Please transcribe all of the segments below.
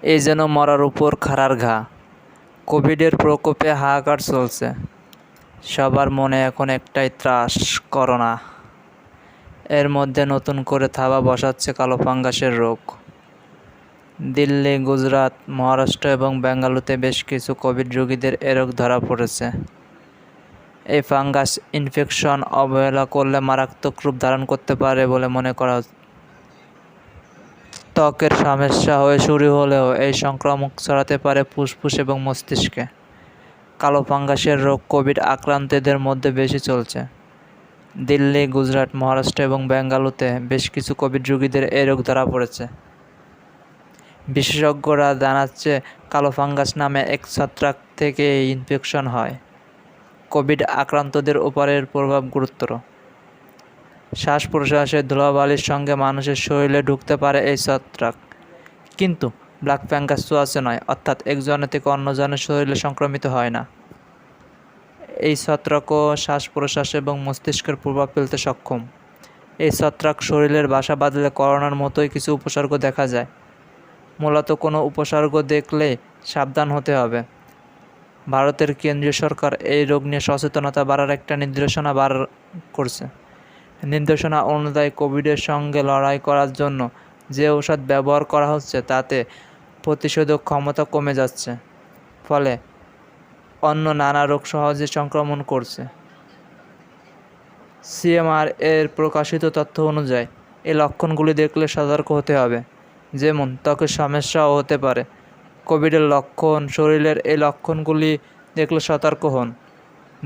এই যেন মরার উপর খাড়ার ঘা। কোভিডের প্রকোপে হাহাকার চলছে। সবার মনে এখন একটাই ত্রাস, করোনা। এর মধ্যে নতুন করে থাবা বসাচ্ছে কালো ফাঙ্গাসের রোগ। দিল্লি, গুজরাট, মহারাষ্ট্র এবং বেঙ্গালুরুতে বেশ কিছু কোভিড রোগীদের এ রোগ ধরা পড়েছে। এই ফাঙ্গাস ইনফেকশন অবহেলা করলে মারাত্মক রূপ ধারণ করতে পারে বলে মনে করা হচ্ছে। ত্বকের সমস্যা হয়ে শুরু হলেও এই সংক্রমণ ছড়াতে পারে ফুসফুস এবং মস্তিষ্কে। কালো ফাঙ্গাসের রোগ কোভিড আক্রান্তদের মধ্যে বেশি চলছে। দিল্লি, গুজরাট, মহারাষ্ট্র এবং বেঙ্গালুরুতে বেশ কিছু কোভিড রোগীদের এই রোগ ধরা পড়েছে। বিশেষজ্ঞরা জানাচ্ছে, কালো ফাঙ্গাস নামে এক ছত্রাক থেকে এই ইনফেকশন হয়। কোভিড আক্রান্তদের উপর এর প্রভাব গুরুতর। শ্বাস প্রশ্বাসের ধুলাবালির সঙ্গে মানুষের শরীরে ঢুকতে পারে এই ছত্রাক, কিন্তু ব্ল্যাক ফাঙ্গাস ছোঁয়াচে নয়, অর্থাৎ একজনের থেকে অন্যজনের শরীরে সংক্রমিত হয় না। এই ছত্রাকও শ্বাস প্রশ্বাস এবং মস্তিষ্কের প্রভাব ফেলতে সক্ষম। এই ছত্রাক শরীরের বাসা বাঁধলে করোনার মতোই কিছু উপসর্গ দেখা যায়। মূলত কোনো উপসর্গ দেখলে সাবধান হতে হবে। ভারতের কেন্দ্রীয় সরকার এই রোগ নিয়ে সচেতনতা বাড়ার একটা নির্দেশনা বার করছে। নির্দেশনা অনুযায়ী কোভিডের সঙ্গে লড়াই করার জন্য যে ঔষধ ব্যবহার করা হচ্ছে তাতে প্রতিষেধক ক্ষমতা কমে যাচ্ছে, ফলে অন্য নানা রোগ সহজে সংক্রমণ করছে। সিএমআর এর প্রকাশিত তথ্য অনুযায়ী এই লক্ষণগুলি দেখলে সতর্ক হতে হবে, যেমন ত্বকের সমস্যাও হতে পারে। কোভিডের লক্ষণ শরীরের এই লক্ষণগুলি দেখলে সতর্ক হন।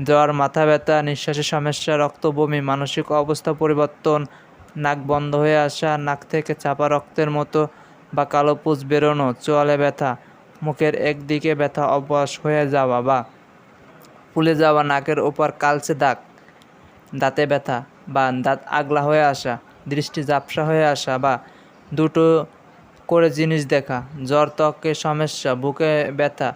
জ্বর, মাথা ব্যথা, নিঃশ্বাসের সমস্যা, রক্ত বমি, মানসিক অবস্থা পরিবর্তন, নাক বন্ধ হয়ে আসা, নাক থেকে চাপা রক্তের মতো বা কালো পুঁজ বেরোনো, চোয়ালে ব্যথা, মুখের একদিকে ব্যথা, অবশ হয়ে যাওয়া বা ফুলে যাওয়া, নাকের ওপর কালচে দাগ, দাঁতে ব্যথা বা দাঁত আগলা হয়ে আসা, দৃষ্টি ঝাপসা হয়ে আসা বা দুটো করে জিনিস দেখা, জ্বর, ত্বকের সমস্যা, বুকে ব্যথা,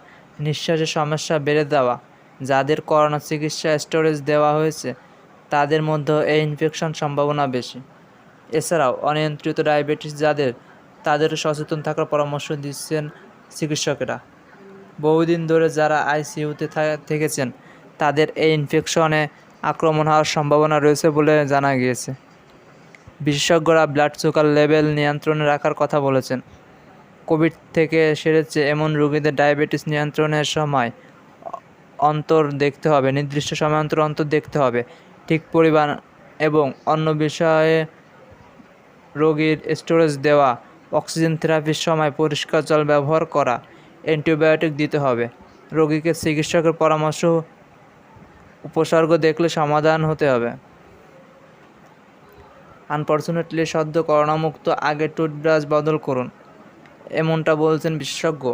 নিঃশ্বাসের সমস্যা বেড়ে যাওয়া। যাদের করোনা চিকিৎসা স্টোরেজ দেওয়া হয়েছে তাদের মধ্যে এই ইনফেকশন সম্ভাবনা বেশি। এছাড়াও অনিয়ন্ত্রিত ডায়াবেটিস যাদের, তাদেরও সচেতন থাকার পরামর্শ দিচ্ছেন চিকিৎসকেরা। বহুদিন ধরে যারা আইসিইউতে থেকেছেন তাদের এই ইনফেকশনে আক্রমণ হওয়ার সম্ভাবনা রয়েছে বলে জানা গিয়েছে। বিশেষজ্ঞরা ব্লাড সুগার লেভেল নিয়ন্ত্রণে রাখার কথা বলেছেন। কোভিড থেকে সেরেছে এমন রোগীদের ডায়াবেটিস নিয়ন্ত্রণের সময় অন্তর দেখতে হবে, নির্দিষ্ট সময় অন্তর দেখতে হবে, ঠিক পরিমাণ এবং অন্য বিষয়ে রোগীর স্টোরেজ দেওয়া, অক্সিজেন থেরাপির সময় পরিষ্কার জল ব্যবহার করা, অ্যান্টিবায়োটিক দিতে হবে। রোগীকে চিকিৎসকের পরামর্শ, উপসর্গ দেখলে সমাধান হতে হবে। আনফর্চুনেটলি সদ্য করোনামুক্ত আগে টুথব্রাশ বদল করুন, এমনটা বলছেন বিশেষজ্ঞ।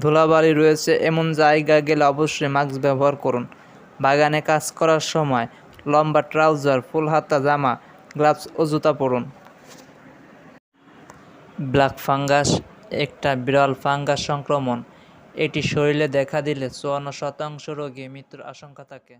ধুলাবালি রয়েছে এমন জায়গায় গেলে অবশ্যই মাস্ক ব্যবহার করুন। বাগানে কাজ করার সময় লম্বা ট্রাউজার, ফুল হাতা জামা, গ্লাভস ও জুতা পরুন। ব্ল্যাক ফাঙ্গাস একটা বিরল ফাঙ্গাস সংক্রমণ। এটি শরীরে দেখা দিলে 54% রোগী মৃত্যুর আশঙ্কা থাকে।